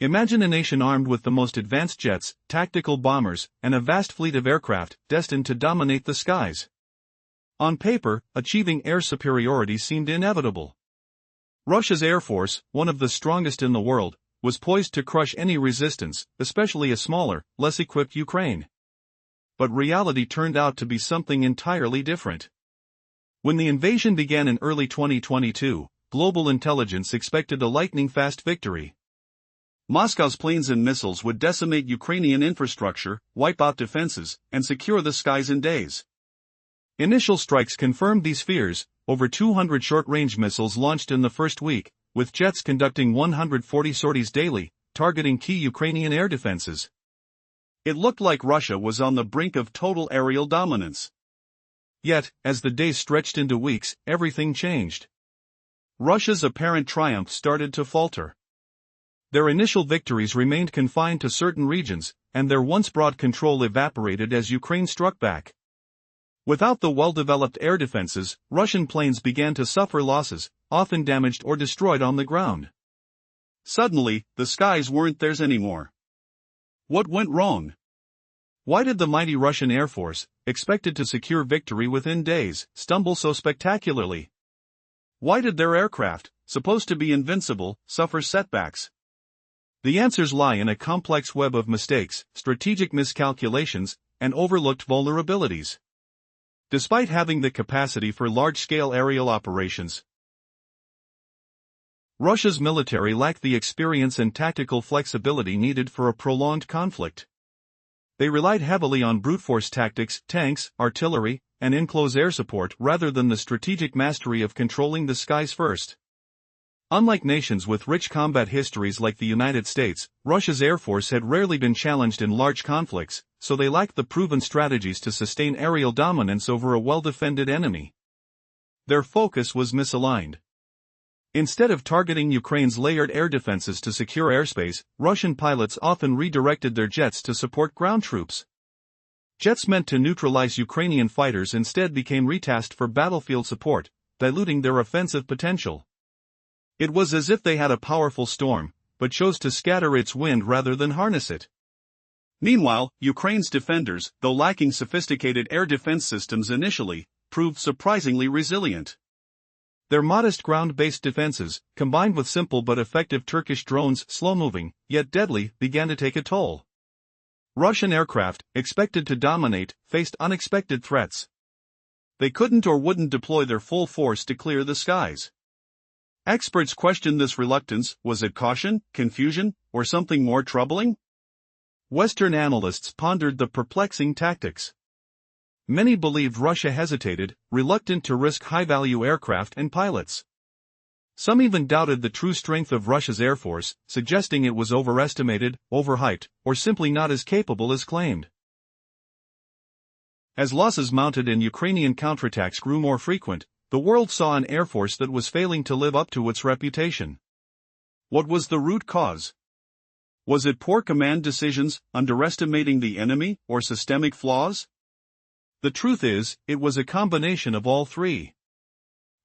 Imagine a nation armed with the most advanced jets, tactical bombers, and a vast fleet of aircraft destined to dominate the skies. On paper, achieving air superiority seemed inevitable. Russia's Air Force, one of the strongest in the world, was poised to crush any resistance, especially a smaller, less equipped Ukraine. But reality turned out to be something entirely different. When the invasion began in early 2022, global intelligence expected a lightning-fast victory. Moscow's planes and missiles would decimate Ukrainian infrastructure, wipe out defenses, and secure the skies in days. Initial strikes confirmed these fears, over 200 short-range missiles launched in the first week, with jets conducting 140 sorties daily, targeting key Ukrainian air defenses. It looked like Russia was on the brink of total aerial dominance. Yet, as the days stretched into weeks, everything changed. Russia's apparent triumph started to falter. Their initial victories remained confined to certain regions, and their once broad control evaporated as Ukraine struck back. Without the well-developed air defenses, Russian planes began to suffer losses, often damaged or destroyed on the ground. Suddenly, the skies weren't theirs anymore. What went wrong? Why did the mighty Russian Air Force, expected to secure victory within days, stumble so spectacularly? Why did their aircraft, supposed to be invincible, suffer setbacks? The answers lie in a complex web of mistakes, strategic miscalculations, and overlooked vulnerabilities. Despite having the capacity for large-scale aerial operations, Russia's military lacked the experience and tactical flexibility needed for a prolonged conflict. They relied heavily on brute force tactics, tanks, artillery, and in-close air support rather than the strategic mastery of controlling the skies first. Unlike nations with rich combat histories like the United States, Russia's Air Force had rarely been challenged in large conflicts, so they lacked the proven strategies to sustain aerial dominance over a well-defended enemy. Their focus was misaligned. Instead of targeting Ukraine's layered air defenses to secure airspace, Russian pilots often redirected their jets to support ground troops. Jets meant to neutralize Ukrainian fighters instead became retasked for battlefield support, diluting their offensive potential. It was as if they had a powerful storm, but chose to scatter its wind rather than harness it. Meanwhile, Ukraine's defenders, though lacking sophisticated air defense systems initially, proved surprisingly resilient. Their modest ground-based defenses, combined with simple but effective Turkish drones, slow-moving, yet deadly, began to take a toll. Russian aircraft, expected to dominate, faced unexpected threats. They couldn't or wouldn't deploy their full force to clear the skies. Experts questioned this reluctance. Was it caution, confusion, or something more troubling? Western analysts pondered the perplexing tactics. Many believed Russia hesitated, reluctant to risk high-value aircraft and pilots. Some even doubted the true strength of Russia's Air Force, suggesting it was overestimated, overhyped, or simply not as capable as claimed. As losses mounted and Ukrainian counterattacks grew more frequent, the world saw an Air Force that was failing to live up to its reputation. What was the root cause? Was it poor command decisions, underestimating the enemy, or systemic flaws? The truth is, it was a combination of all three.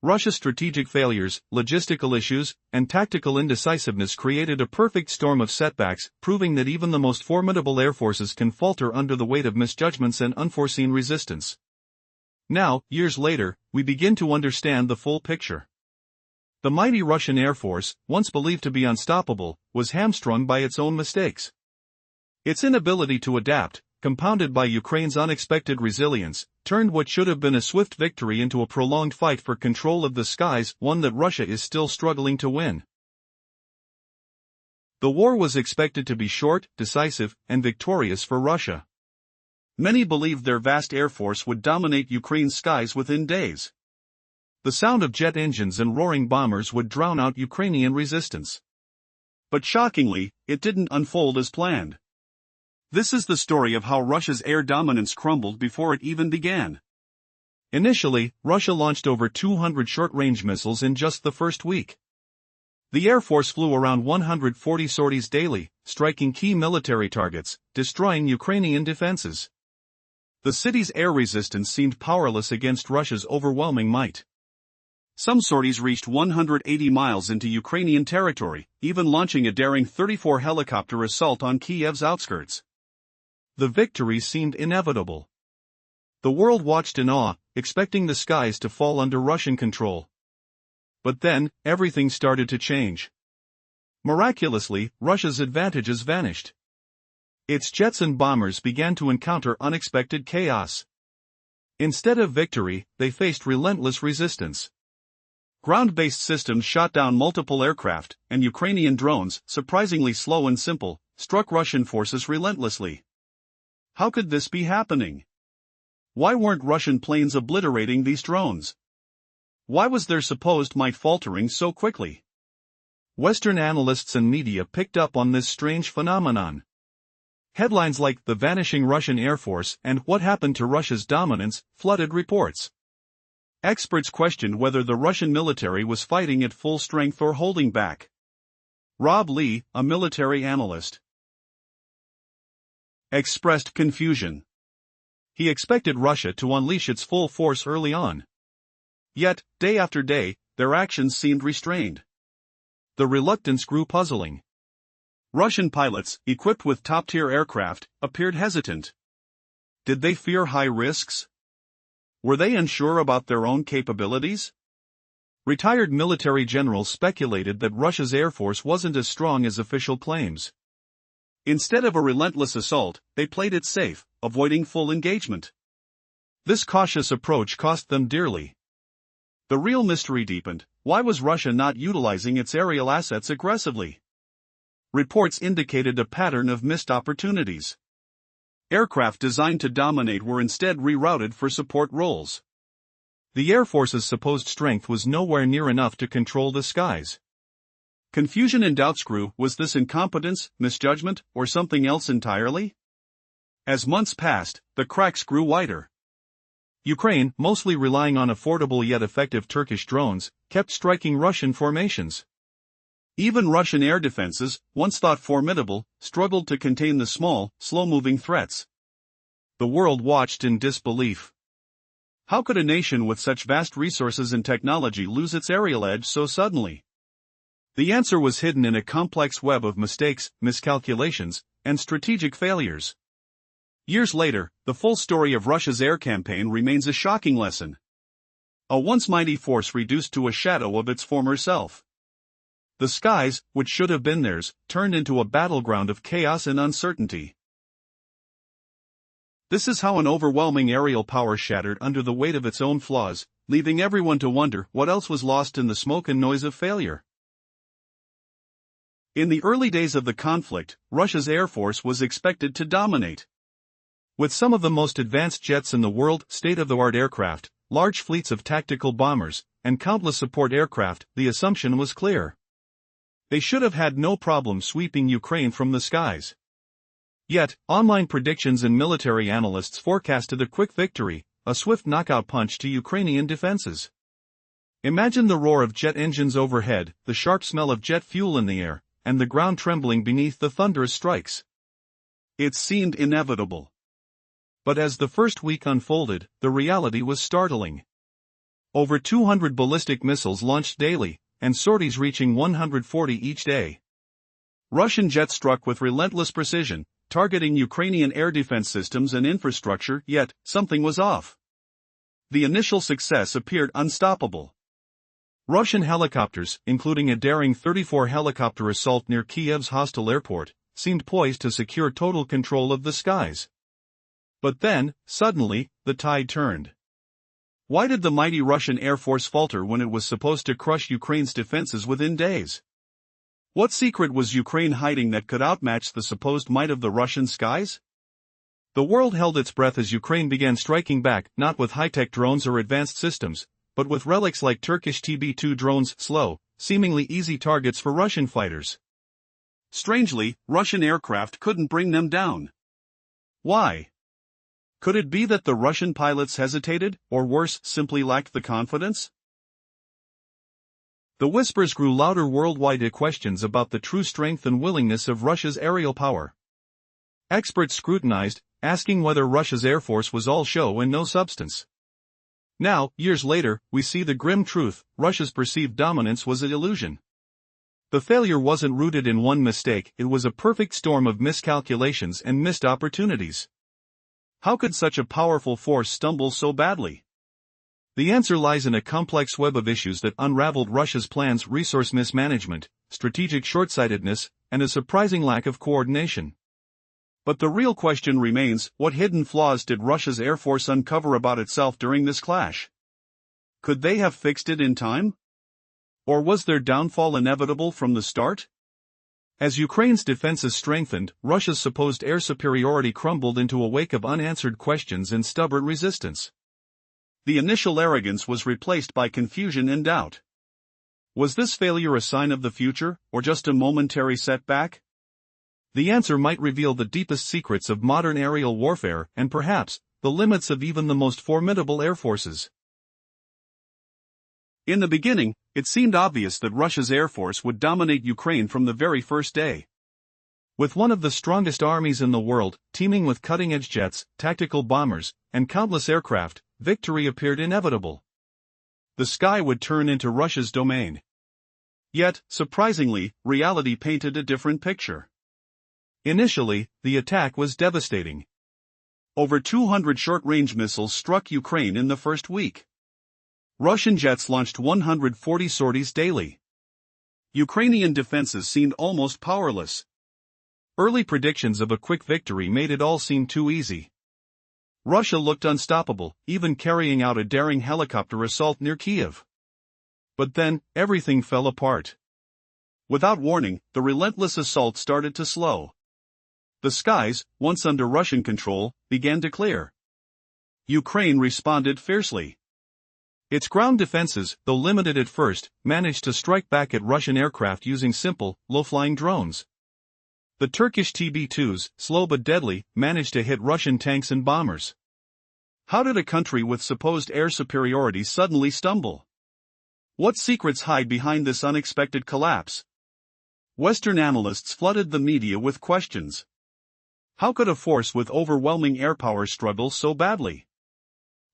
Russia's strategic failures, logistical issues, and tactical indecisiveness created a perfect storm of setbacks, proving that even the most formidable air forces can falter under the weight of misjudgments and unforeseen resistance. Now, years later, we begin to understand the full picture. The mighty Russian Air Force, once believed to be unstoppable, was hamstrung by its own mistakes. Its inability to adapt, compounded by Ukraine's unexpected resilience, turned what should have been a swift victory into a prolonged fight for control of the skies, one that Russia is still struggling to win. The war was expected to be short, decisive, and victorious for Russia. Many believed their vast air force would dominate Ukraine's skies within days. The sound of jet engines and roaring bombers would drown out Ukrainian resistance. But shockingly, it didn't unfold as planned. This is the story of how Russia's air dominance crumbled before it even began. Initially, Russia launched over 200 short-range missiles in just the first week. The Air Force flew around 140 sorties daily, striking key military targets, destroying Ukrainian defenses. The city's air resistance seemed powerless against Russia's overwhelming might. Some sorties reached 180 miles into Ukrainian territory, even launching a daring 34 helicopter assault on Kiev's outskirts. The victory seemed inevitable. The world watched in awe, expecting the skies to fall under Russian control. But then, everything started to change. Miraculously, Russia's advantages vanished. Its jets and bombers began to encounter unexpected chaos. Instead of victory, they faced relentless resistance. Ground-based systems shot down multiple aircraft, and Ukrainian drones, surprisingly slow and simple, struck Russian forces relentlessly. How could this be happening? Why weren't Russian planes obliterating these drones? Why was their supposed might faltering so quickly? Western analysts and media picked up on this strange phenomenon. Headlines like "The Vanishing Russian Air Force" and "What Happened to Russia's Dominance" flooded reports. Experts questioned whether the Russian military was fighting at full strength or holding back. Rob Lee, a military analyst, expressed confusion. He expected Russia to unleash its full force early on. Yet, day after day, their actions seemed restrained. The reluctance grew puzzling. Russian pilots, equipped with top-tier aircraft, appeared hesitant. Did they fear high risks? Were they unsure about their own capabilities? Retired military generals speculated that Russia's air force wasn't as strong as official claims. Instead of a relentless assault, they played it safe, avoiding full engagement. This cautious approach cost them dearly. The real mystery deepened: why was Russia not utilizing its aerial assets aggressively? Reports indicated a pattern of missed opportunities. Aircraft designed to dominate were instead rerouted for support roles. The Air Force's supposed strength was nowhere near enough to control the skies. Confusion and doubts grew. Was this incompetence, misjudgment, or something else entirely? As months passed, the cracks grew wider. Ukraine, mostly relying on affordable yet effective Turkish drones, kept striking Russian formations. Even Russian air defenses, once thought formidable, struggled to contain the small, slow-moving threats. The world watched in disbelief. How could a nation with such vast resources and technology lose its aerial edge so suddenly? The answer was hidden in a complex web of mistakes, miscalculations, and strategic failures. Years later, the full story of Russia's air campaign remains a shocking lesson. A once mighty force reduced to a shadow of its former self. The skies, which should have been theirs, turned into a battleground of chaos and uncertainty. This is how an overwhelming aerial power shattered under the weight of its own flaws, leaving everyone to wonder what else was lost in the smoke and noise of failure. In the early days of the conflict, Russia's air force was expected to dominate. With some of the most advanced jets in the world, state-of-the-art aircraft, large fleets of tactical bombers, and countless support aircraft, the assumption was clear. They should have had no problem sweeping Ukraine from the skies. Yet, online predictions and military analysts forecasted a quick victory, a swift knockout punch to Ukrainian defenses. Imagine the roar of jet engines overhead, the sharp smell of jet fuel in the air, and the ground trembling beneath the thunderous strikes. It seemed inevitable. But as the first week unfolded, the reality was startling. Over 200 ballistic missiles launched daily, and sorties reaching 140 each day. Russian jets struck with relentless precision, targeting Ukrainian air defense systems and infrastructure, yet something was off. The initial success appeared unstoppable. Russian helicopters, including a daring 34 helicopter assault near Kiev's hostile airport, seemed poised to secure total control of the skies. But then, suddenly, the tide turned. Why did the mighty Russian Air Force falter when it was supposed to crush Ukraine's defenses within days? What secret was Ukraine hiding that could outmatch the supposed might of the Russian skies? The world held its breath as Ukraine began striking back, not with high-tech drones or advanced systems, but with relics like Turkish TB2 drones, slow, seemingly easy targets for Russian fighters. Strangely, Russian aircraft couldn't bring them down. Why? Could it be that the Russian pilots hesitated, or worse, simply lacked the confidence? The whispers grew louder worldwide at questions about the true strength and willingness of Russia's aerial power. Experts scrutinized, asking whether Russia's air force was all show and no substance. Now, years later, we see the grim truth: Russia's perceived dominance was an illusion. The failure wasn't rooted in one mistake, it was a perfect storm of miscalculations and missed opportunities. How could such a powerful force stumble so badly? The answer lies in a complex web of issues that unraveled Russia's plans: resource mismanagement, strategic short-sightedness, and a surprising lack of coordination. But the real question remains: what hidden flaws did Russia's Air Force uncover about itself during this clash? Could they have fixed it in time? Or was their downfall inevitable from the start? As Ukraine's defenses strengthened, Russia's supposed air superiority crumbled into a wake of unanswered questions and stubborn resistance. The initial arrogance was replaced by confusion and doubt. Was this failure a sign of the future, or just a momentary setback? The answer might reveal the deepest secrets of modern aerial warfare and perhaps the limits of even the most formidable air forces. In the beginning, it seemed obvious that Russia's air force would dominate Ukraine from the very first day. With one of the strongest armies in the world, teeming with cutting-edge jets, tactical bombers, and countless aircraft, victory appeared inevitable. The sky would turn into Russia's domain. Yet, surprisingly, reality painted a different picture. Initially, the attack was devastating. Over 200 short-range missiles struck Ukraine in the first week. Russian jets launched 140 sorties daily. Ukrainian defenses seemed almost powerless. Early predictions of a quick victory made it all seem too easy. Russia looked unstoppable, even carrying out a daring helicopter assault near Kiev. But then, everything fell apart. Without warning, the relentless assault started to slow. The skies, once under Russian control, began to clear. Ukraine responded fiercely. Its ground defenses, though limited at first, managed to strike back at Russian aircraft using simple, low-flying drones. The Turkish TB2s, slow but deadly, managed to hit Russian tanks and bombers. How did a country with supposed air superiority suddenly stumble? What secrets hide behind this unexpected collapse? Western analysts flooded the media with questions. How could a force with overwhelming air power struggle so badly?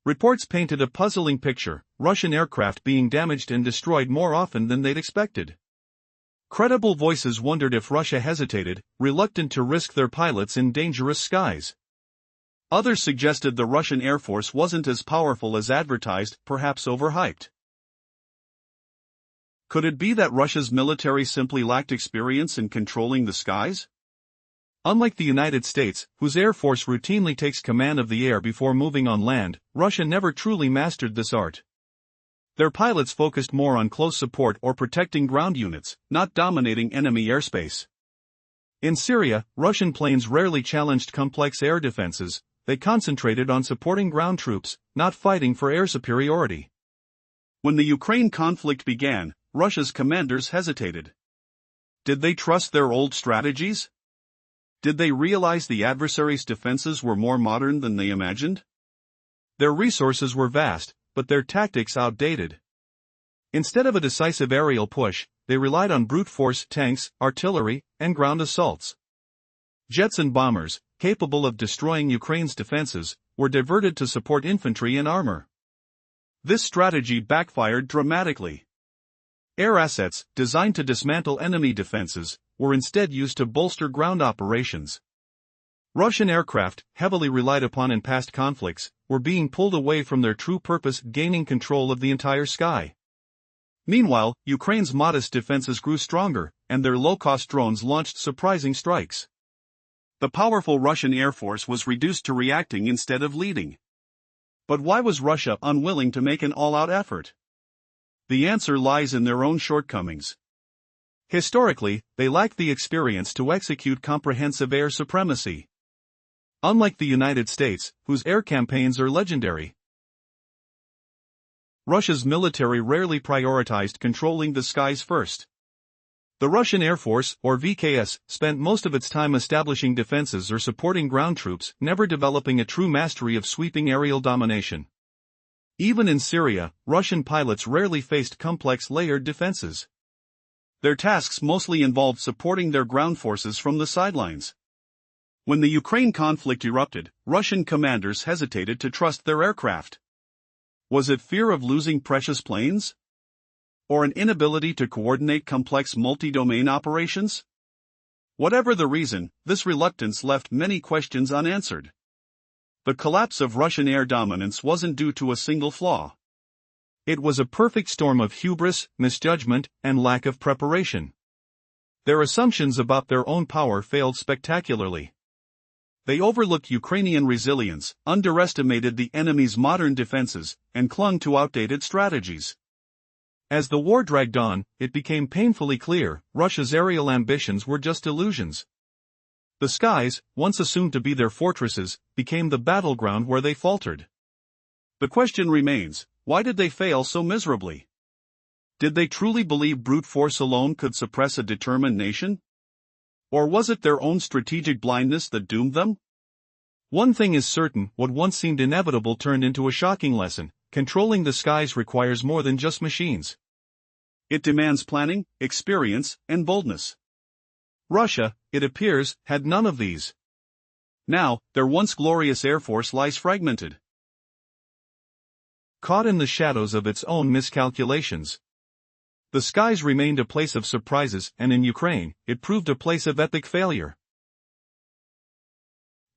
Reports painted a puzzling picture: Russian aircraft being damaged and destroyed more often than they'd expected. Credible voices wondered if Russia hesitated, reluctant to risk their pilots in dangerous skies. Others suggested the Russian Air Force wasn't as powerful as advertised, perhaps overhyped. Could it be that Russia's military simply lacked experience in controlling the skies? Unlike the United States, whose Air Force routinely takes command of the air before moving on land, Russia never truly mastered this art. Their pilots focused more on close support or protecting ground units, not dominating enemy airspace. In Syria, Russian planes rarely challenged complex air defenses; they concentrated on supporting ground troops, not fighting for air superiority. When the Ukraine conflict began, Russia's commanders hesitated. Did they trust their old strategies? Did they realize the adversary's defenses were more modern than they imagined? Their resources were vast, but their tactics outdated. Instead of a decisive aerial push, they relied on brute force tanks, artillery, and ground assaults. Jets and bombers, capable of destroying Ukraine's defenses, were diverted to support infantry and armor. This strategy backfired dramatically. Air assets, designed to dismantle enemy defenses, were instead used to bolster ground operations. Russian aircraft, heavily relied upon in past conflicts, were being pulled away from their true purpose, gaining control of the entire sky. Meanwhile, Ukraine's modest defenses grew stronger, and their low-cost drones launched surprising strikes. The powerful Russian Air Force was reduced to reacting instead of leading. But why was Russia unwilling to make an all-out effort? The answer lies in their own shortcomings. Historically, they lacked the experience to execute comprehensive air supremacy. Unlike the United States, whose air campaigns are legendary, Russia's military rarely prioritized controlling the skies first. The Russian Air Force, or VKS, spent most of its time establishing defenses or supporting ground troops, never developing a true mastery of sweeping aerial domination. Even in Syria, Russian pilots rarely faced complex layered defenses. Their tasks mostly involved supporting their ground forces from the sidelines. When the Ukraine conflict erupted, Russian commanders hesitated to trust their aircraft. Was it fear of losing precious planes? Or an inability to coordinate complex multi-domain operations? Whatever the reason, this reluctance left many questions unanswered. The collapse of Russian air dominance wasn't due to a single flaw. It was a perfect storm of hubris, misjudgment, and lack of preparation. Their assumptions about their own power failed spectacularly. They overlooked Ukrainian resilience, underestimated the enemy's modern defenses, and clung to outdated strategies. As the war dragged on, it became painfully clear Russia's aerial ambitions were just illusions. The skies, once assumed to be their fortresses, became the battleground where they faltered. The question remains, why did they fail so miserably? Did they truly believe brute force alone could suppress a determined nation? Or was it their own strategic blindness that doomed them? One thing is certain, what once seemed inevitable turned into a shocking lesson: controlling the skies requires more than just machines. It demands planning, experience, and boldness. Russia, it appears, had none of these. Now, their once glorious air force lies fragmented, caught in the shadows of its own miscalculations. The skies remained a place of surprises, and in Ukraine, it proved a place of epic failure.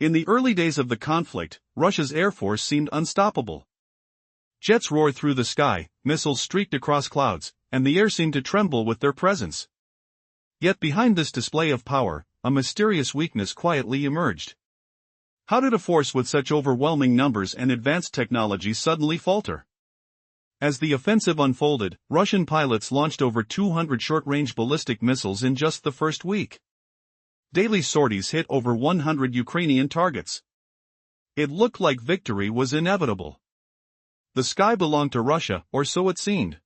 In the early days of the conflict, Russia's air force seemed unstoppable. Jets roared through the sky, missiles streaked across clouds, and the air seemed to tremble with their presence. Yet behind this display of power, a mysterious weakness quietly emerged. How did a force with such overwhelming numbers and advanced technology suddenly falter? As the offensive unfolded, Russian pilots launched over 200 short-range ballistic missiles in just the first week. Daily sorties hit over 100 Ukrainian targets. It looked like victory was inevitable. The sky belonged to Russia, or so it seemed.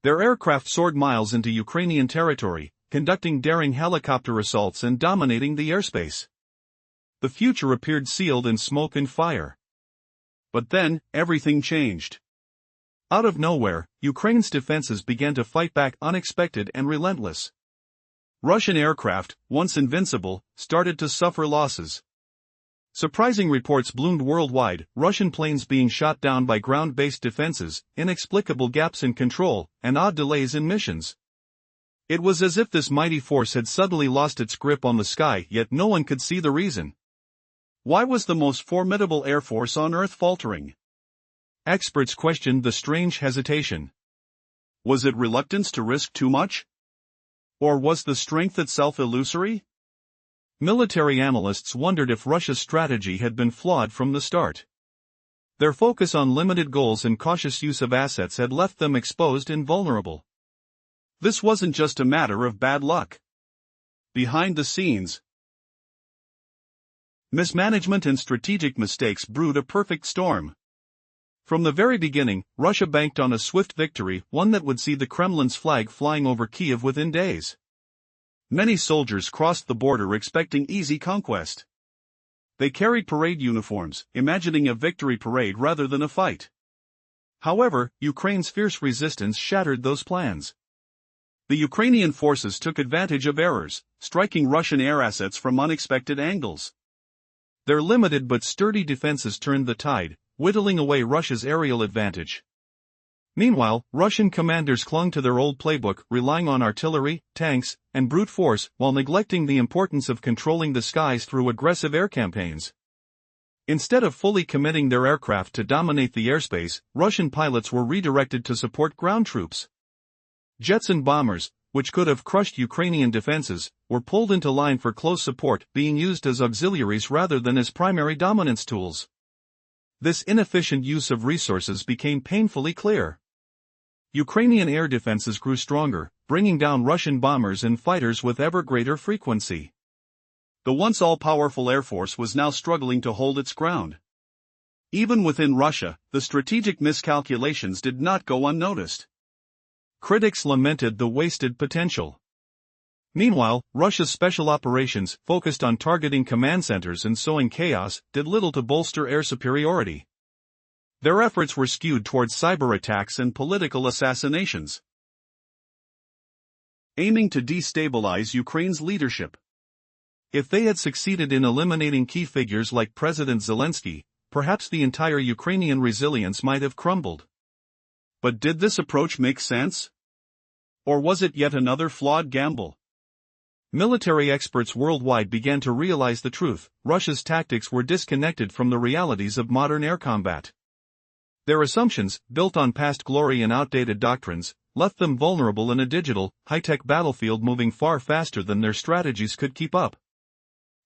Their aircraft soared miles into Ukrainian territory, conducting daring helicopter assaults and dominating the airspace. The future appeared sealed in smoke and fire. But then, everything changed. Out of nowhere, Ukraine's defenses began to fight back, unexpected and relentless. Russian aircraft, once invincible, started to suffer losses. Surprising reports bloomed worldwide: Russian planes being shot down by ground-based defenses, inexplicable gaps in control, and odd delays in missions. It was as if this mighty force had suddenly lost its grip on the sky, yet no one could see the reason. Why was the most formidable air force on Earth faltering? Experts questioned the strange hesitation. Was it reluctance to risk too much? Or was the strength itself illusory? Military analysts wondered if Russia's strategy had been flawed from the start. Their focus on limited goals and cautious use of assets had left them exposed and vulnerable. This wasn't just a matter of bad luck. Behind the scenes, mismanagement and strategic mistakes brewed a perfect storm. From the very beginning, Russia banked on a swift victory, one that would see the Kremlin's flag flying over Kiev within days. Many soldiers crossed the border expecting easy conquest. They carried parade uniforms, imagining a victory parade rather than a fight. However, Ukraine's fierce resistance shattered those plans. The Ukrainian forces took advantage of errors, striking Russian air assets from unexpected angles. Their limited but sturdy defenses turned the tide, whittling away Russia's aerial advantage. Meanwhile, Russian commanders clung to their old playbook, relying on artillery, tanks, and brute force, while neglecting the importance of controlling the skies through aggressive air campaigns. Instead of fully committing their aircraft to dominate the airspace, Russian pilots were redirected to support ground troops. Jets and bombers, which could have crushed Ukrainian defenses, were pulled into line for close support, being used as auxiliaries rather than as primary dominance tools. This inefficient use of resources became painfully clear. Ukrainian air defenses grew stronger, bringing down Russian bombers and fighters with ever greater frequency. The once all-powerful air force was now struggling to hold its ground. Even within Russia, the strategic miscalculations did not go unnoticed. Critics lamented the wasted potential. Meanwhile, Russia's special operations, focused on targeting command centers and sowing chaos, did little to bolster air superiority. Their efforts were skewed towards cyber attacks and political assassinations, aiming to destabilize Ukraine's leadership. If they had succeeded in eliminating key figures like President Zelensky, perhaps the entire Ukrainian resilience might have crumbled. But did this approach make sense? Or was it yet another flawed gamble? Military experts worldwide began to realize the truth: Russia's tactics were disconnected from the realities of modern air combat. Their assumptions, built on past glory and outdated doctrines, left them vulnerable in a digital, high-tech battlefield moving far faster than their strategies could keep up.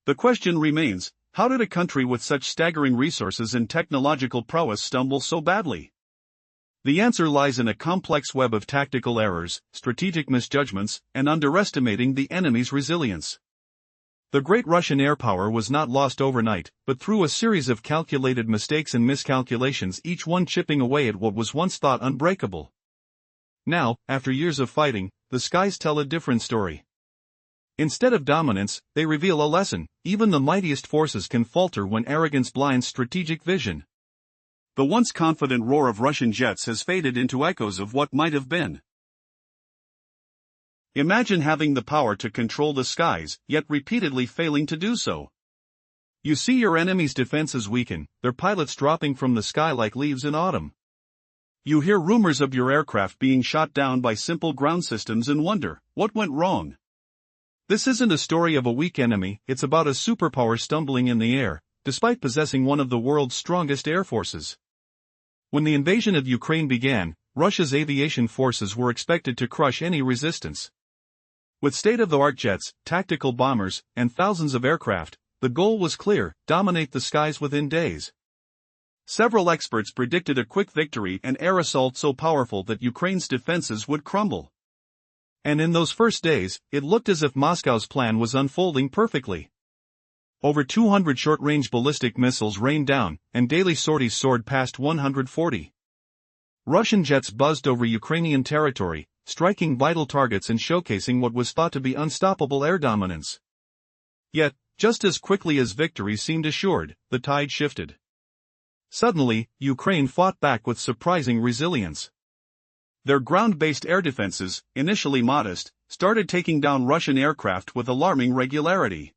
The question remains, how did a country with such staggering resources and technological prowess stumble so badly? The answer lies in a complex web of tactical errors, strategic misjudgments, and underestimating the enemy's resilience. The great Russian air power was not lost overnight, but through a series of calculated mistakes and miscalculations, each one chipping away at what was once thought unbreakable. Now, after years of fighting, the skies tell a different story. Instead of dominance, they reveal a lesson: even the mightiest forces can falter when arrogance blinds strategic vision. The once confident roar of Russian jets has faded into echoes of what might have been. Imagine having the power to control the skies, yet repeatedly failing to do so. You see your enemy's defenses weaken, their pilots dropping from the sky like leaves in autumn. You hear rumors of your aircraft being shot down by simple ground systems and wonder, what went wrong? This isn't a story of a weak enemy, it's about a superpower stumbling in the air, despite possessing one of the world's strongest air forces. When the invasion of Ukraine began, Russia's aviation forces were expected to crush any resistance. With state-of-the-art jets, tactical bombers, and thousands of aircraft, the goal was clear: dominate the skies within days. Several experts predicted a quick victory, an air assault so powerful that Ukraine's defenses would crumble. And in those first days, it looked as if Moscow's plan was unfolding perfectly. Over 200 short-range ballistic missiles rained down, and daily sorties soared past 140. Russian jets buzzed over Ukrainian territory, striking vital targets and showcasing what was thought to be unstoppable air dominance. Yet, just as quickly as victory seemed assured, the tide shifted. Suddenly, Ukraine fought back with surprising resilience. Their ground-based air defenses, initially modest, started taking down Russian aircraft with alarming regularity.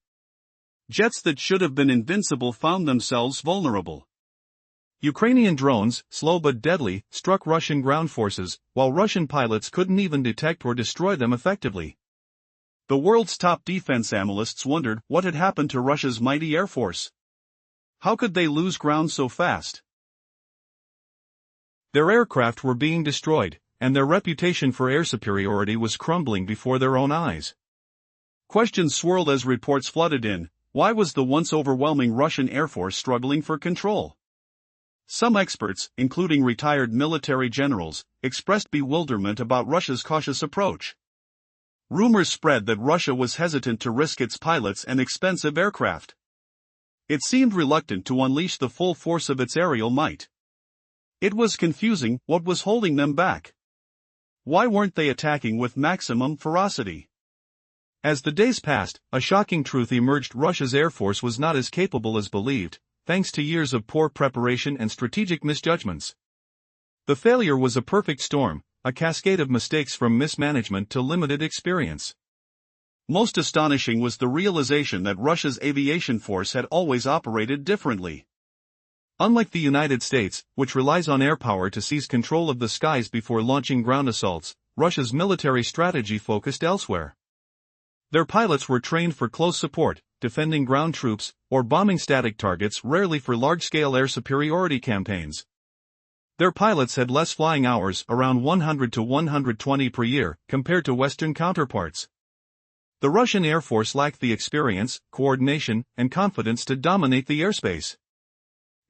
Jets that should have been invincible found themselves vulnerable. Ukrainian drones, slow but deadly, struck Russian ground forces, while Russian pilots couldn't even detect or destroy them effectively. The world's top defense analysts wondered what had happened to Russia's mighty air force. How could they lose ground so fast? Their aircraft were being destroyed, and their reputation for air superiority was crumbling before their own eyes. Questions swirled as reports flooded in: why was the once overwhelming Russian air force struggling for control? Some experts, including retired military generals, expressed bewilderment about Russia's cautious approach. Rumors spread that Russia was hesitant to risk its pilots and expensive aircraft. It seemed reluctant to unleash the full force of its aerial might. It was confusing: what was holding them back? Why weren't they attacking with maximum ferocity? As the days passed, a shocking truth emerged: Russia's air force was not as capable as believed, thanks to years of poor preparation and strategic misjudgments. The failure was a perfect storm, a cascade of mistakes from mismanagement to limited experience. Most astonishing was the realization that Russia's aviation force had always operated differently. Unlike the United States, which relies on air power to seize control of the skies before launching ground assaults, Russia's military strategy focused elsewhere. Their pilots were trained for close support, defending ground troops, or bombing static targets, rarely for large-scale air superiority campaigns. Their pilots had less flying hours, around 100 to 120 per year, compared to Western counterparts. The Russian Air Force lacked the experience, coordination, and confidence to dominate the airspace.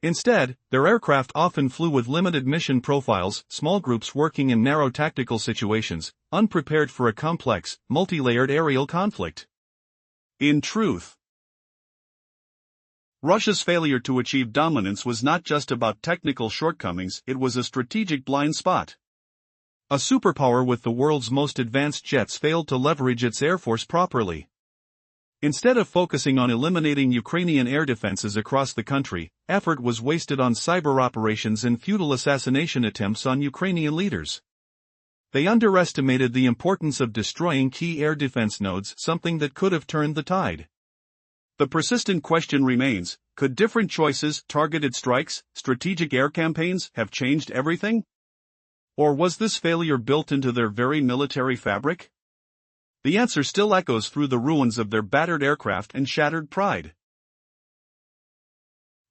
Instead, their aircraft often flew with limited mission profiles, small groups working in narrow tactical situations, unprepared for a complex, multi-layered aerial conflict. In truth, Russia's failure to achieve dominance was not just about technical shortcomings, it was a strategic blind spot. A superpower with the world's most advanced jets failed to leverage its air force properly. Instead of focusing on eliminating Ukrainian air defenses across the country, effort was wasted on cyber operations and futile assassination attempts on Ukrainian leaders. They underestimated the importance of destroying key air defense nodes, something that could have turned the tide. The persistent question remains: Could different choices, targeted strikes, strategic air campaigns have changed everything? Or was this failure built into their very military fabric? The answer still echoes through the ruins of their battered aircraft and shattered pride.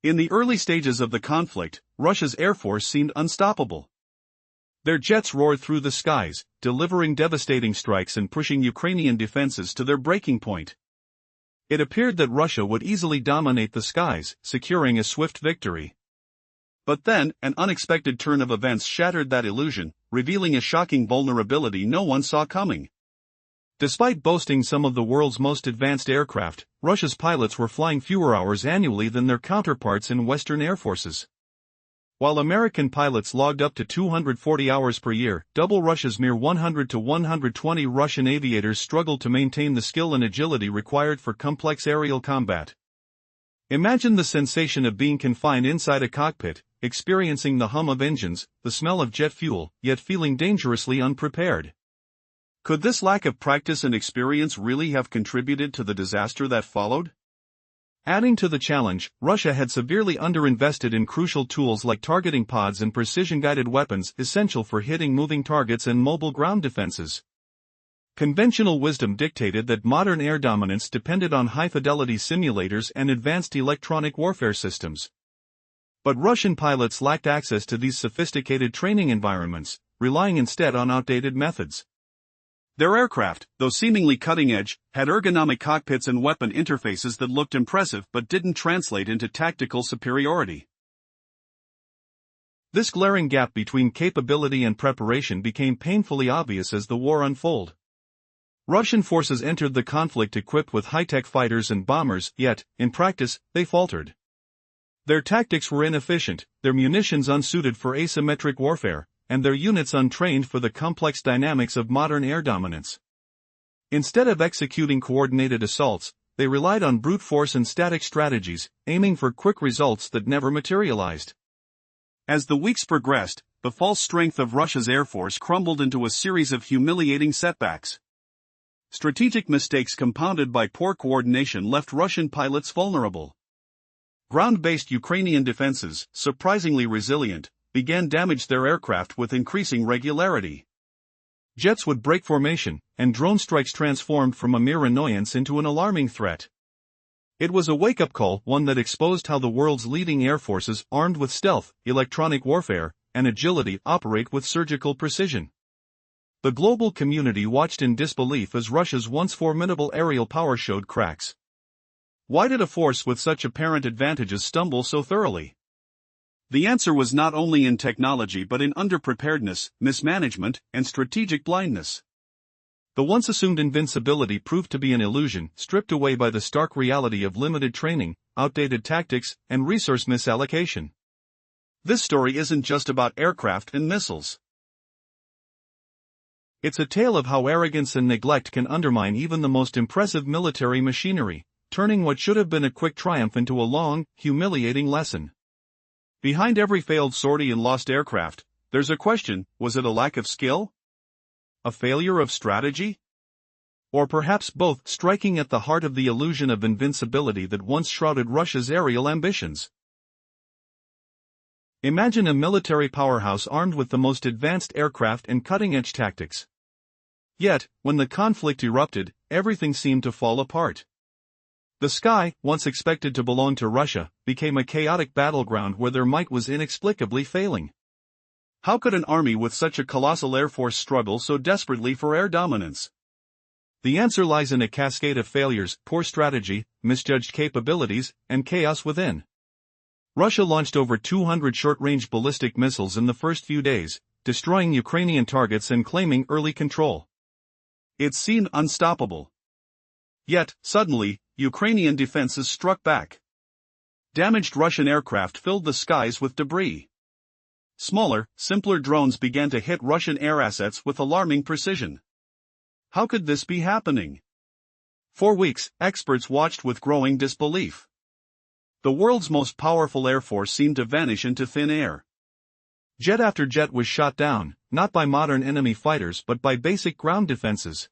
In the early stages of the conflict, Russia's air force seemed unstoppable. Their jets roared through the skies, delivering devastating strikes and pushing Ukrainian defenses to their breaking point. It appeared that Russia would easily dominate the skies, securing a swift victory. But then, an unexpected turn of events shattered that illusion, revealing a shocking vulnerability no one saw coming. Despite boasting some of the world's most advanced aircraft, Russia's pilots were flying fewer hours annually than their counterparts in Western air forces. While American pilots logged up to 240 hours per year, double Russia's mere 100 to 120 Russian aviators struggled to maintain the skill and agility required for complex aerial combat. Imagine the sensation of being confined inside a cockpit, experiencing the hum of engines, the smell of jet fuel, yet feeling dangerously unprepared. Could this lack of practice and experience really have contributed to the disaster that followed? Adding to the challenge, Russia had severely underinvested in crucial tools like targeting pods and precision-guided weapons essential for hitting moving targets and mobile ground defenses. Conventional wisdom dictated that modern air dominance depended on high-fidelity simulators and advanced electronic warfare systems. But Russian pilots lacked access to these sophisticated training environments, relying instead on outdated methods. Their aircraft, though seemingly cutting-edge, had ergonomic cockpits and weapon interfaces that looked impressive but didn't translate into tactical superiority. This glaring gap between capability and preparation became painfully obvious as the war unfolded. Russian forces entered the conflict equipped with high-tech fighters and bombers, yet, in practice, they faltered. Their tactics were inefficient, their munitions unsuited for asymmetric warfare, and their units untrained for the complex dynamics of modern air dominance. Instead of executing coordinated assaults, they relied on brute force and static strategies, aiming for quick results that never materialized. As the weeks progressed, the false strength of Russia's air force crumbled into a series of humiliating setbacks. Strategic mistakes compounded by poor coordination left Russian pilots vulnerable. Ground-based Ukrainian defenses, surprisingly resilient, began damage their aircraft with increasing regularity. Jets would break formation, and drone strikes transformed from a mere annoyance into an alarming threat. It was a wake-up call, one that exposed how the world's leading air forces, armed with stealth, electronic warfare, and agility, operate with surgical precision. The global community watched in disbelief as Russia's once formidable aerial power showed cracks. Why did a force with such apparent advantages stumble so thoroughly? The answer was not only in technology but in underpreparedness, mismanagement, and strategic blindness. The once assumed invincibility proved to be an illusion, stripped away by the stark reality of limited training, outdated tactics, and resource misallocation. This story isn't just about aircraft and missiles. It's a tale of how arrogance and neglect can undermine even the most impressive military machinery, turning what should have been a quick triumph into a long, humiliating lesson. Behind every failed sortie and lost aircraft, there's a question: was it a lack of skill? A failure of strategy? Or perhaps both, striking at the heart of the illusion of invincibility that once shrouded Russia's aerial ambitions? Imagine a military powerhouse armed with the most advanced aircraft and cutting-edge tactics. Yet, when the conflict erupted, everything seemed to fall apart. The sky, once expected to belong to Russia, became a chaotic battleground where their might was inexplicably failing. How could an army with such a colossal air force struggle so desperately for air dominance? The answer lies in a cascade of failures, poor strategy, misjudged capabilities, and chaos within. Russia launched over 200 short-range ballistic missiles in the first few days, destroying Ukrainian targets and claiming early control. It seemed unstoppable. Yet, suddenly, Ukrainian defenses struck back. Damaged Russian aircraft filled the skies with debris. Smaller, simpler drones began to hit Russian air assets with alarming precision. How could this be happening? For weeks, experts watched with growing disbelief. The world's most powerful air force seemed to vanish into thin air. Jet after jet was shot down, not by modern enemy fighters but by basic ground defenses.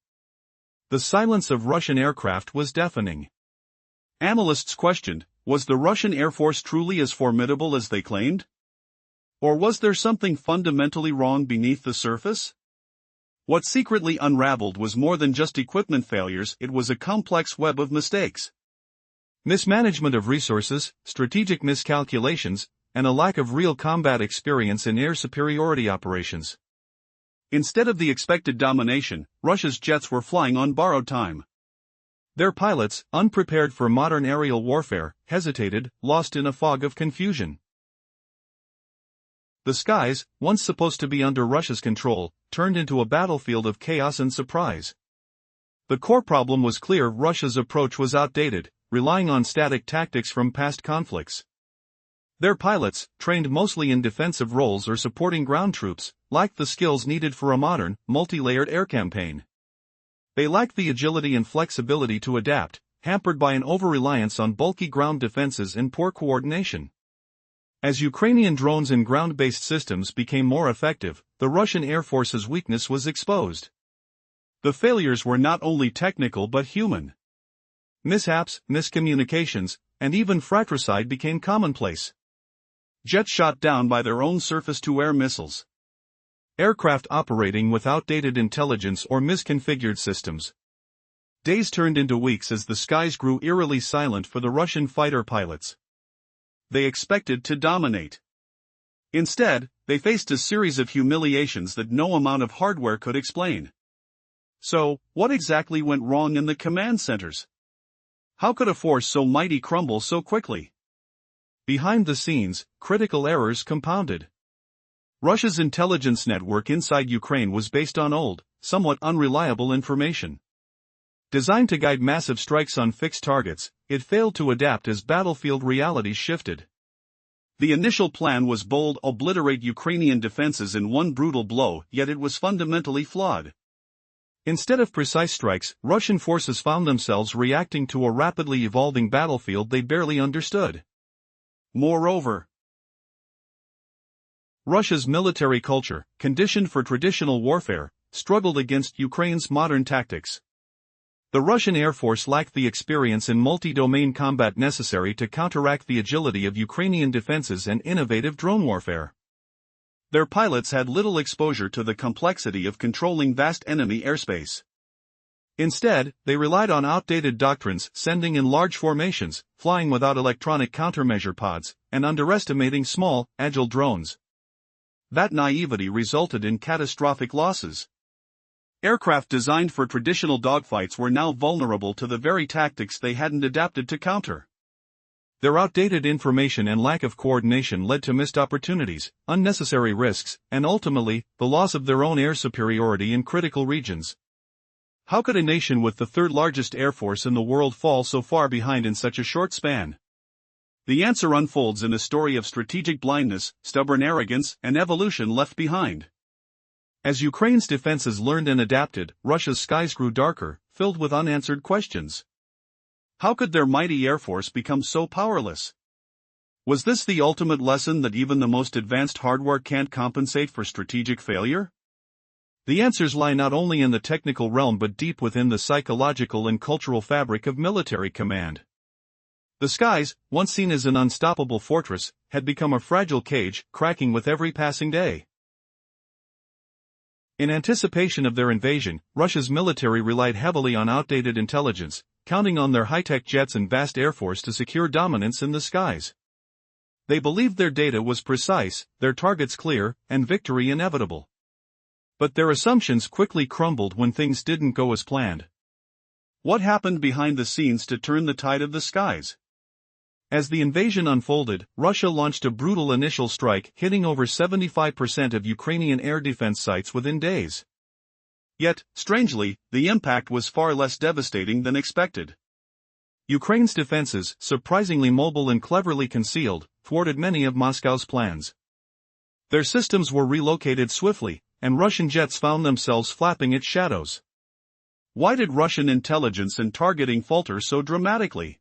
The silence of Russian aircraft was deafening. Analysts questioned, Was the Russian Air Force truly as formidable as they claimed? Or was there something fundamentally wrong beneath the surface? What secretly unraveled was more than just equipment failures, it was a complex web of mistakes. Mismanagement of resources, strategic miscalculations, and a lack of real combat experience in air superiority operations. Instead of the expected domination, Russia's jets were flying on borrowed time. Their pilots, unprepared for modern aerial warfare, hesitated, lost in a fog of confusion. The skies, once supposed to be under Russia's control, turned into a battlefield of chaos and surprise. The core problem was clear: Russia's approach was outdated, relying on static tactics from past conflicts. Their pilots, trained mostly in defensive roles or supporting ground troops, lacked the skills needed for a modern, multi-layered air campaign. They lacked the agility and flexibility to adapt, hampered by an over-reliance on bulky ground defenses and poor coordination. As Ukrainian drones and ground-based systems became more effective, the Russian Air Force's weakness was exposed. The failures were not only technical but human. Mishaps, miscommunications, and even fratricide became commonplace. Jets shot down by their own surface-to-air missiles. Aircraft operating with outdated intelligence or misconfigured systems. Days turned into weeks as the skies grew eerily silent for the Russian fighter pilots. They expected to dominate. Instead, they faced a series of humiliations that no amount of hardware could explain. So, what exactly went wrong in the command centers? How could a force so mighty crumble so quickly? Behind the scenes, critical errors compounded. Russia's intelligence network inside Ukraine was based on old, somewhat unreliable information. Designed to guide massive strikes on fixed targets, it failed to adapt as battlefield realities shifted. The initial plan was bold: obliterate Ukrainian defenses in one brutal blow, yet it was fundamentally flawed. Instead of precise strikes, Russian forces found themselves reacting to a rapidly evolving battlefield they barely understood. Moreover, Russia's military culture, conditioned for traditional warfare, struggled against Ukraine's modern tactics. The Russian Air Force lacked the experience in multi-domain combat necessary to counteract the agility of Ukrainian defenses and innovative drone warfare. Their pilots had little exposure to the complexity of controlling vast enemy airspace. Instead, they relied on outdated doctrines, sending in large formations, flying without electronic countermeasure pods, and underestimating small, agile drones. That naivety resulted in catastrophic losses. Aircraft designed for traditional dogfights were now vulnerable to the very tactics they hadn't adapted to counter. Their outdated information and lack of coordination led to missed opportunities, unnecessary risks, and ultimately, the loss of their own air superiority in critical regions. How could a nation with the third-largest air force in the world fall so far behind in such a short span? The answer unfolds in a story of strategic blindness, stubborn arrogance, and evolution left behind. As Ukraine's defenses learned and adapted, Russia's skies grew darker, filled with unanswered questions. How could their mighty air force become so powerless? Was this the ultimate lesson, that even the most advanced hardware can't compensate for strategic failure? The answers lie not only in the technical realm but deep within the psychological and cultural fabric of military command. The skies, once seen as an unstoppable fortress, had become a fragile cage, cracking with every passing day. In anticipation of their invasion, Russia's military relied heavily on outdated intelligence, counting on their high-tech jets and vast air force to secure dominance in the skies. They believed their data was precise, their targets clear, and victory inevitable. But their assumptions quickly crumbled when things didn't go as planned. What happened behind the scenes to turn the tide of the skies? As the invasion unfolded, Russia launched a brutal initial strike, hitting over 75% of Ukrainian air defense sites within days. Yet, strangely, the impact was far less devastating than expected. Ukraine's defenses, surprisingly mobile and cleverly concealed, thwarted many of Moscow's plans. Their systems were relocated swiftly, and Russian jets found themselves flapping its shadows. Why did Russian intelligence and targeting falter so dramatically?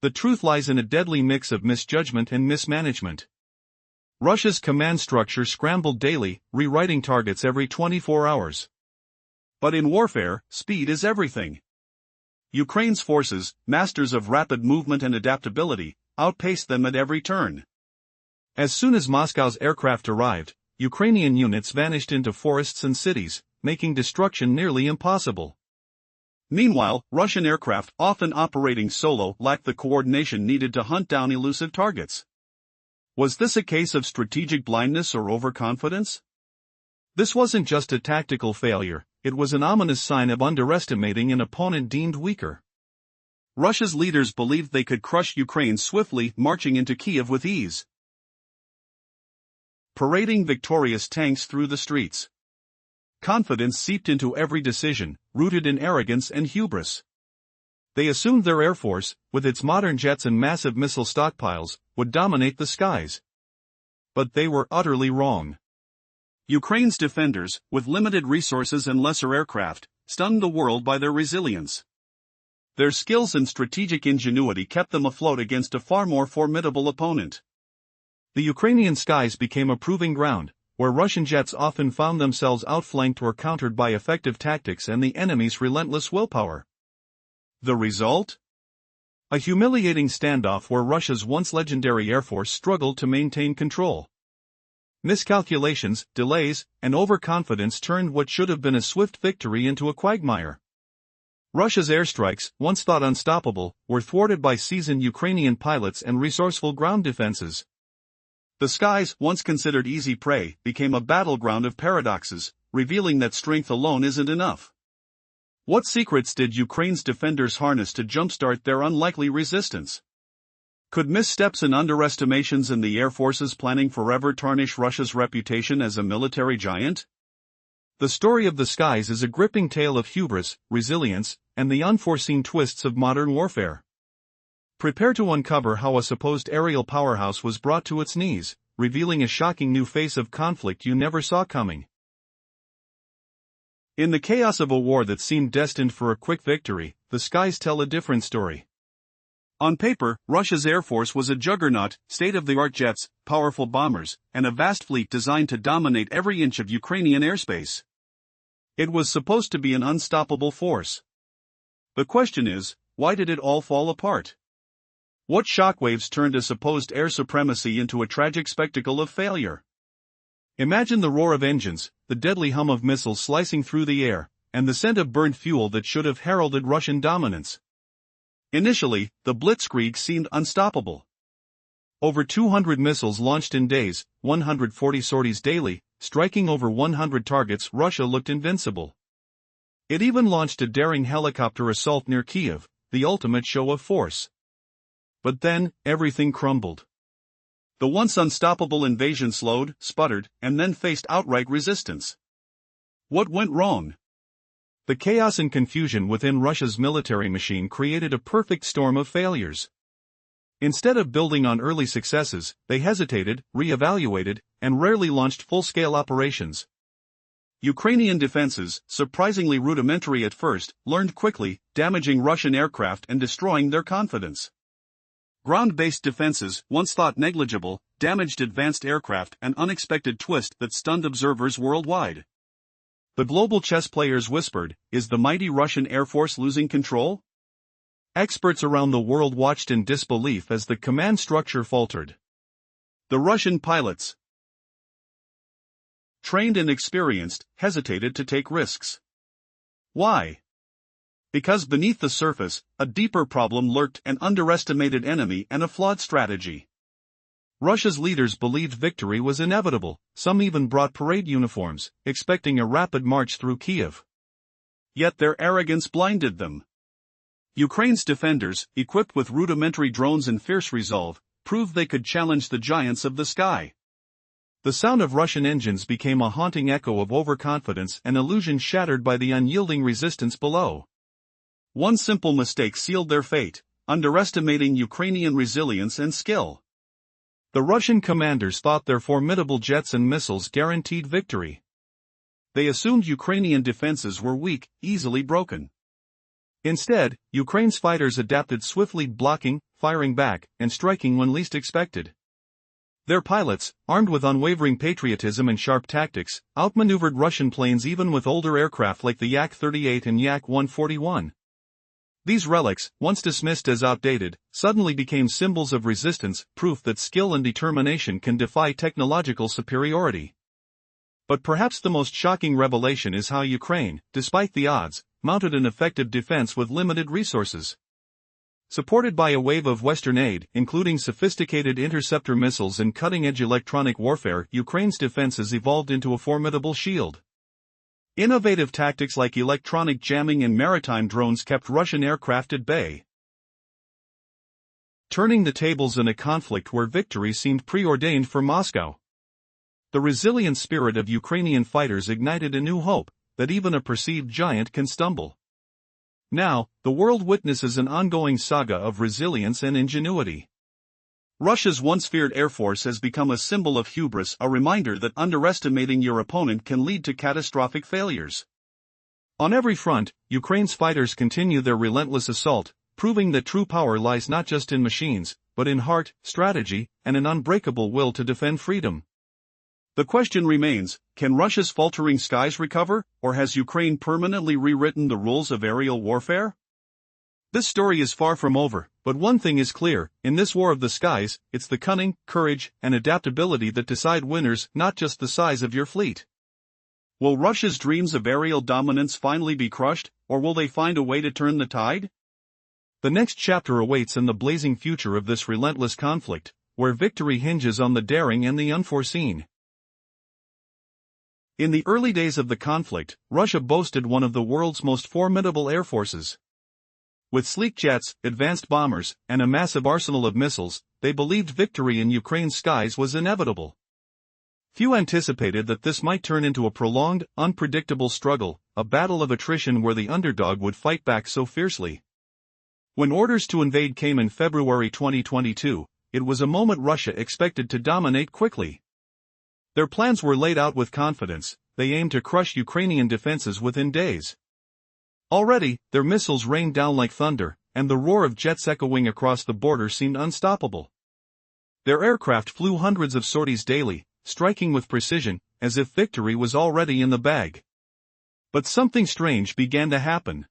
The truth lies in a deadly mix of misjudgment and mismanagement. Russia's command structure scrambled daily, rewriting targets every 24 hours. But in warfare, speed is everything. Ukraine's forces, masters of rapid movement and adaptability, outpaced them at every turn. As soon as Moscow's aircraft arrived, Ukrainian units vanished into forests and cities, making destruction nearly impossible. Meanwhile, Russian aircraft, often operating solo, lacked the coordination needed to hunt down elusive targets. Was this a case of strategic blindness or overconfidence? This wasn't just a tactical failure, it was an ominous sign of underestimating an opponent deemed weaker. Russia's leaders believed they could crush Ukraine swiftly, marching into Kiev with ease, parading victorious tanks through the streets. Confidence seeped into every decision, rooted in arrogance and hubris. They assumed their air force, with its modern jets and massive missile stockpiles, would dominate the skies. But they were utterly wrong. Ukraine's defenders, with limited resources and lesser aircraft, stunned the world by their resilience. Their skills and strategic ingenuity kept them afloat against a far more formidable opponent. The Ukrainian skies became a proving ground, where Russian jets often found themselves outflanked or countered by effective tactics and the enemy's relentless willpower. The result? A humiliating standoff where Russia's once legendary air force struggled to maintain control. Miscalculations, delays, and overconfidence turned what should have been a swift victory into a quagmire. Russia's airstrikes, once thought unstoppable, were thwarted by seasoned Ukrainian pilots and resourceful ground defenses. The skies, once considered easy prey, became a battleground of paradoxes, revealing that strength alone isn't enough. What secrets did Ukraine's defenders harness to jumpstart their unlikely resistance? Could missteps and underestimations in the air forces planning forever tarnish Russia's reputation as a military giant? The story of the skies is a gripping tale of hubris, resilience, and the unforeseen twists of modern warfare. Prepare to uncover how a supposed aerial powerhouse was brought to its knees, revealing a shocking new face of conflict you never saw coming. In the chaos of a war that seemed destined for a quick victory, the skies tell a different story. On paper, Russia's air force was a juggernaut, state-of-the-art jets, powerful bombers, and a vast fleet designed to dominate every inch of Ukrainian airspace. It was supposed to be an unstoppable force. The question is, why did it all fall apart? What shockwaves turned a supposed air supremacy into a tragic spectacle of failure? Imagine the roar of engines, the deadly hum of missiles slicing through the air, and the scent of burnt fuel that should have heralded Russian dominance. Initially, the blitzkrieg seemed unstoppable. Over 200 missiles launched in days, 140 sorties daily, striking over 100 targets. Russia looked invincible. It even launched a daring helicopter assault near Kiev, the ultimate show of force. But then, everything crumbled. The once unstoppable invasion slowed, sputtered, and then faced outright resistance. What went wrong? The chaos and confusion within Russia's military machine created a perfect storm of failures. Instead of building on early successes, they hesitated, re-evaluated, and rarely launched full-scale operations. Ukrainian defenses, surprisingly rudimentary at first, learned quickly, damaging Russian aircraft and destroying their confidence. Ground-based defenses, once thought negligible, damaged advanced aircraft, an unexpected twist that stunned observers worldwide. The global chess players whispered, "Is the mighty Russian Air Force losing control?" Experts around the world watched in disbelief as the command structure faltered. The Russian pilots, trained and experienced, hesitated to take risks. Why? Because beneath the surface, a deeper problem lurked: an underestimated enemy and a flawed strategy. Russia's leaders believed victory was inevitable, some even brought parade uniforms, expecting a rapid march through Kiev. Yet their arrogance blinded them. Ukraine's defenders, equipped with rudimentary drones and fierce resolve, proved they could challenge the giants of the sky. The sound of Russian engines became a haunting echo of overconfidence, an illusion shattered by the unyielding resistance below. One simple mistake sealed their fate, underestimating Ukrainian resilience and skill. The Russian commanders thought their formidable jets and missiles guaranteed victory. They assumed Ukrainian defenses were weak, easily broken. Instead, Ukraine's fighters adapted swiftly, blocking, firing back, and striking when least expected. Their pilots, armed with unwavering patriotism and sharp tactics, outmaneuvered Russian planes even with older aircraft like the Yak-38 and Yak-141. These relics, once dismissed as outdated, suddenly became symbols of resistance, proof that skill and determination can defy technological superiority. But perhaps the most shocking revelation is how Ukraine, despite the odds, mounted an effective defense with limited resources. Supported by a wave of Western aid, including sophisticated interceptor missiles and cutting-edge electronic warfare, Ukraine's defenses evolved into a formidable shield. Innovative tactics like electronic jamming and maritime drones kept Russian aircraft at bay, turning the tables in a conflict where victory seemed preordained for Moscow. The resilient spirit of Ukrainian fighters ignited a new hope, that even a perceived giant can stumble. Now, the world witnesses an ongoing saga of resilience and ingenuity. Russia's once feared air force has become a symbol of hubris, a reminder that underestimating your opponent can lead to catastrophic failures. On every front, Ukraine's fighters continue their relentless assault, proving that true power lies not just in machines, but in heart, strategy, and an unbreakable will to defend freedom. The question remains, can Russia's faltering skies recover, or has Ukraine permanently rewritten the rules of aerial warfare? This story is far from over, but one thing is clear, in this war of the skies, it's the cunning, courage, and adaptability that decide winners, not just the size of your fleet. Will Russia's dreams of aerial dominance finally be crushed, or will they find a way to turn the tide? The next chapter awaits in the blazing future of this relentless conflict, where victory hinges on the daring and the unforeseen. In the early days of the conflict, Russia boasted one of the world's most formidable air forces. With sleek jets, advanced bombers, and a massive arsenal of missiles, they believed victory in Ukraine's skies was inevitable. Few anticipated that this might turn into a prolonged, unpredictable struggle, a battle of attrition where the underdog would fight back so fiercely. When orders to invade came in February 2022, it was a moment Russia expected to dominate quickly. Their plans were laid out with confidence, they aimed to crush Ukrainian defenses within days. Already, their missiles rained down like thunder, and the roar of jets echoing across the border seemed unstoppable. Their aircraft flew hundreds of sorties daily, striking with precision, as if victory was already in the bag. But something strange began to happen.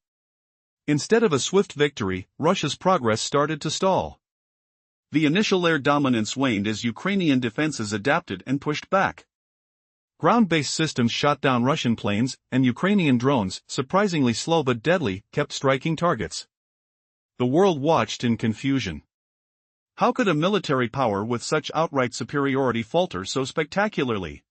Instead of a swift victory, Russia's progress started to stall. The initial air dominance waned as Ukrainian defenses adapted and pushed back. Ground-based systems shot down Russian planes, and Ukrainian drones, surprisingly slow but deadly, kept striking targets. The world watched in confusion. How could a military power with such outright superiority falter so spectacularly?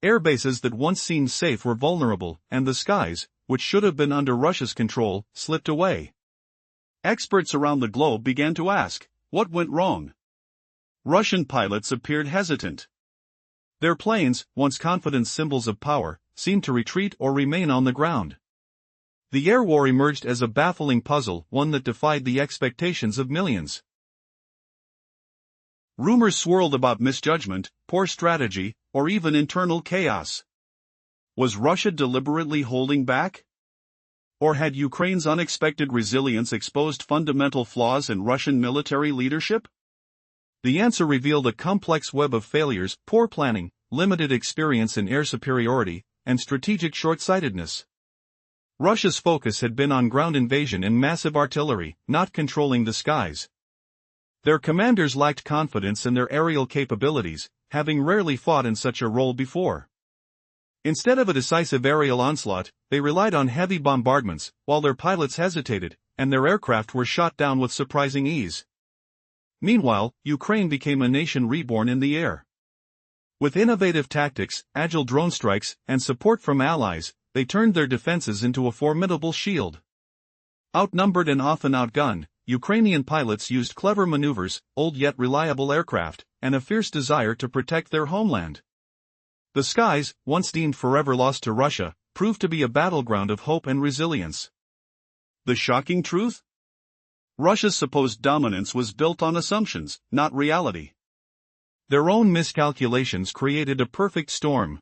Air bases that once seemed safe were vulnerable, and the skies, which should have been under Russia's control, slipped away. Experts around the globe began to ask, what went wrong? Russian pilots appeared hesitant. Their planes, once confident symbols of power, seemed to retreat or remain on the ground. The air war emerged as a baffling puzzle, one that defied the expectations of millions. Rumors swirled about misjudgment, poor strategy, or even internal chaos. Was Russia deliberately holding back? Or had Ukraine's unexpected resilience exposed fundamental flaws in Russian military leadership? The answer revealed a complex web of failures, poor planning, limited experience in air superiority, and strategic short-sightedness. Russia's focus had been on ground invasion and massive artillery, not controlling the skies. Their commanders lacked confidence in their aerial capabilities, having rarely fought in such a role before. Instead of a decisive aerial onslaught, they relied on heavy bombardments, while their pilots hesitated, and their aircraft were shot down with surprising ease. Meanwhile, Ukraine became a nation reborn in the air. With innovative tactics, agile drone strikes, and support from allies, they turned their defenses into a formidable shield. Outnumbered and often outgunned, Ukrainian pilots used clever maneuvers, old yet reliable aircraft, and a fierce desire to protect their homeland. The skies, once deemed forever lost to Russia, proved to be a battleground of hope and resilience. The shocking truth? Russia's supposed dominance was built on assumptions, not reality. Their own miscalculations created a perfect storm.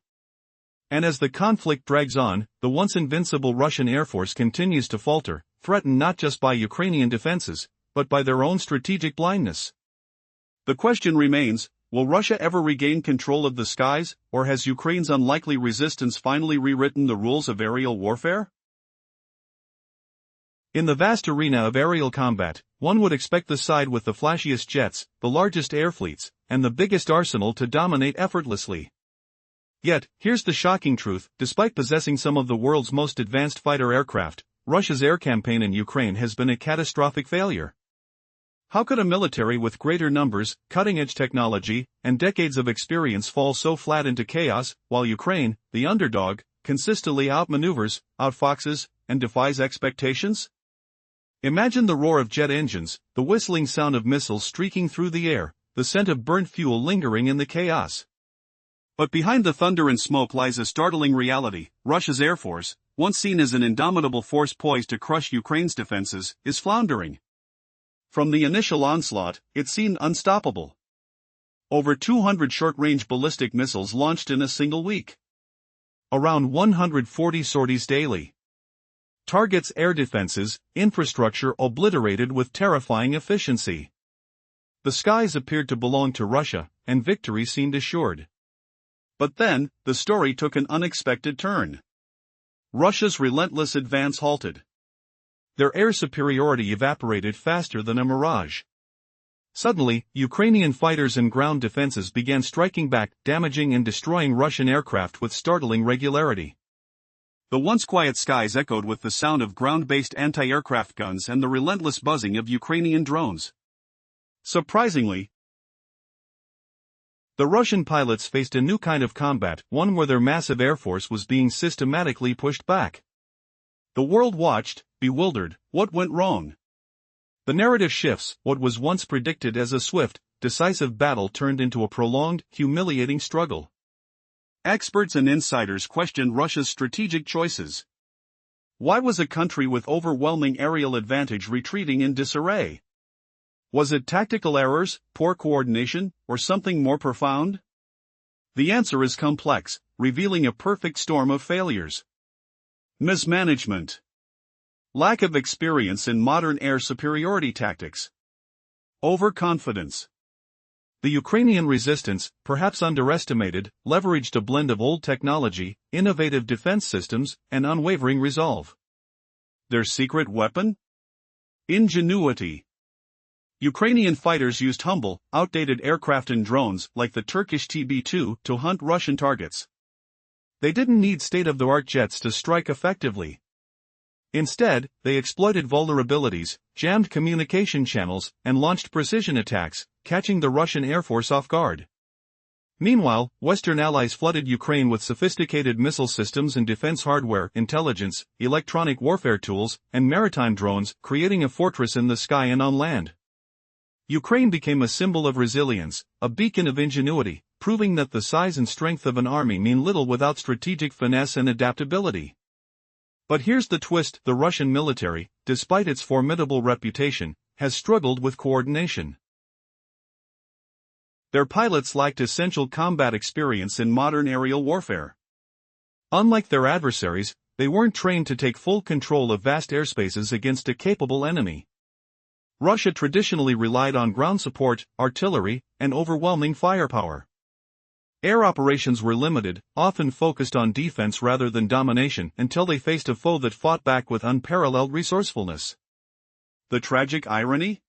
And as the conflict drags on, the once invincible Russian Air Force continues to falter, threatened not just by Ukrainian defenses, but by their own strategic blindness. The question remains, will Russia ever regain control of the skies, or has Ukraine's unlikely resistance finally rewritten the rules of aerial warfare? In the vast arena of aerial combat, one would expect the side with the flashiest jets, the largest air fleets, and the biggest arsenal to dominate effortlessly. Yet, here's the shocking truth: despite possessing some of the world's most advanced fighter aircraft, Russia's air campaign in Ukraine has been a catastrophic failure. How could a military with greater numbers, cutting-edge technology, and decades of experience fall so flat into chaos, while Ukraine, the underdog, consistently outmaneuvers, outfoxes, and defies expectations? Imagine the roar of jet engines, the whistling sound of missiles streaking through the air, the scent of burnt fuel lingering in the chaos. But behind the thunder and smoke lies a startling reality: Russia's Air Force, once seen as an indomitable force poised to crush Ukraine's defenses, is floundering. From the initial onslaught, it seemed unstoppable. Over 200 short-range ballistic missiles launched in a single week. Around 140 sorties daily. Targets' air defenses, infrastructure obliterated with terrifying efficiency. The skies appeared to belong to Russia, and victory seemed assured. But then, the story took an unexpected turn. Russia's relentless advance halted. Their air superiority evaporated faster than a mirage. Suddenly, Ukrainian fighters and ground defenses began striking back, damaging and destroying Russian aircraft with startling regularity. The once quiet skies echoed with the sound of ground-based anti-aircraft guns and the relentless buzzing of Ukrainian drones. Surprisingly, the Russian pilots faced a new kind of combat, one where their massive air force was being systematically pushed back. The world watched, bewildered. What went wrong? The narrative shifts. What was once predicted as a swift, decisive battle turned into a prolonged, humiliating struggle. Experts and insiders questioned Russia's strategic choices. Why was a country with overwhelming aerial advantage retreating in disarray? Was it tactical errors, poor coordination, or something more profound? The answer is complex, revealing a perfect storm of failures. Mismanagement. Lack of experience in modern air superiority tactics. Overconfidence. The Ukrainian resistance, perhaps underestimated, leveraged a blend of old technology, innovative defense systems, and unwavering resolve. Their secret weapon? Ingenuity. Ukrainian fighters used humble, outdated aircraft and drones, like the Turkish TB2, to hunt Russian targets. They didn't need state-of-the-art jets to strike effectively. Instead, they exploited vulnerabilities, jammed communication channels, and launched precision attacks, catching the Russian Air Force off guard. Meanwhile, Western allies flooded Ukraine with sophisticated missile systems and defense hardware, intelligence, electronic warfare tools, and maritime drones, creating a fortress in the sky and on land. Ukraine became a symbol of resilience, a beacon of ingenuity, proving that the size and strength of an army mean little without strategic finesse and adaptability. But here's the twist: the Russian military, despite its formidable reputation, has struggled with coordination. Their pilots lacked essential combat experience in modern aerial warfare. Unlike their adversaries, they weren't trained to take full control of vast airspaces against a capable enemy. Russia traditionally relied on ground support, artillery, and overwhelming firepower. Air operations were limited, often focused on defense rather than domination, until they faced a foe that fought back with unparalleled resourcefulness. The tragic irony?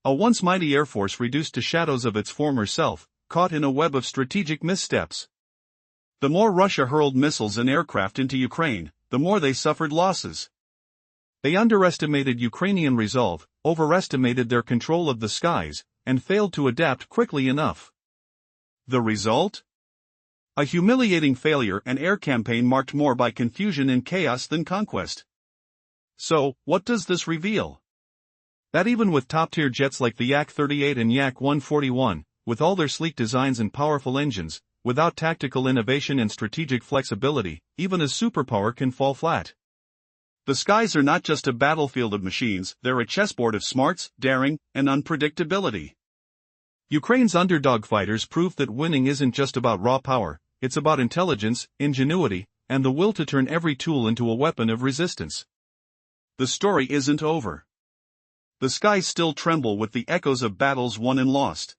A once mighty air force reduced to shadows of its former self, caught in a web of strategic missteps. The more Russia hurled missiles and aircraft into Ukraine, the more they suffered losses. They underestimated Ukrainian resolve, overestimated their control of the skies, and failed to adapt quickly enough. The result? A humiliating failure, an air campaign marked more by confusion and chaos than conquest. So, what does this reveal? That even with top-tier jets like the Yak-38 and Yak-141, with all their sleek designs and powerful engines, without tactical innovation and strategic flexibility, even a superpower can fall flat. The skies are not just a battlefield of machines, they're a chessboard of smarts, daring, and unpredictability. Ukraine's underdog fighters proved that winning isn't just about raw power, it's about intelligence, ingenuity, and the will to turn every tool into a weapon of resistance. The story isn't over. The skies still tremble with the echoes of battles won and lost.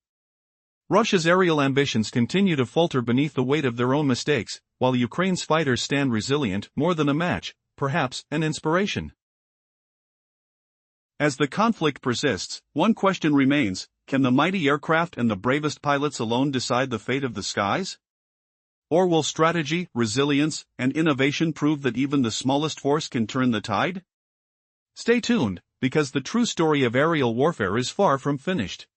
Russia's aerial ambitions continue to falter beneath the weight of their own mistakes, while Ukraine's fighters stand resilient, more than a match, perhaps an inspiration. As the conflict persists, one question remains: can the mighty aircraft and the bravest pilots alone decide the fate of the skies? Or will strategy, resilience, and innovation prove that even the smallest force can turn the tide? Stay tuned, because the true story of aerial warfare is far from finished.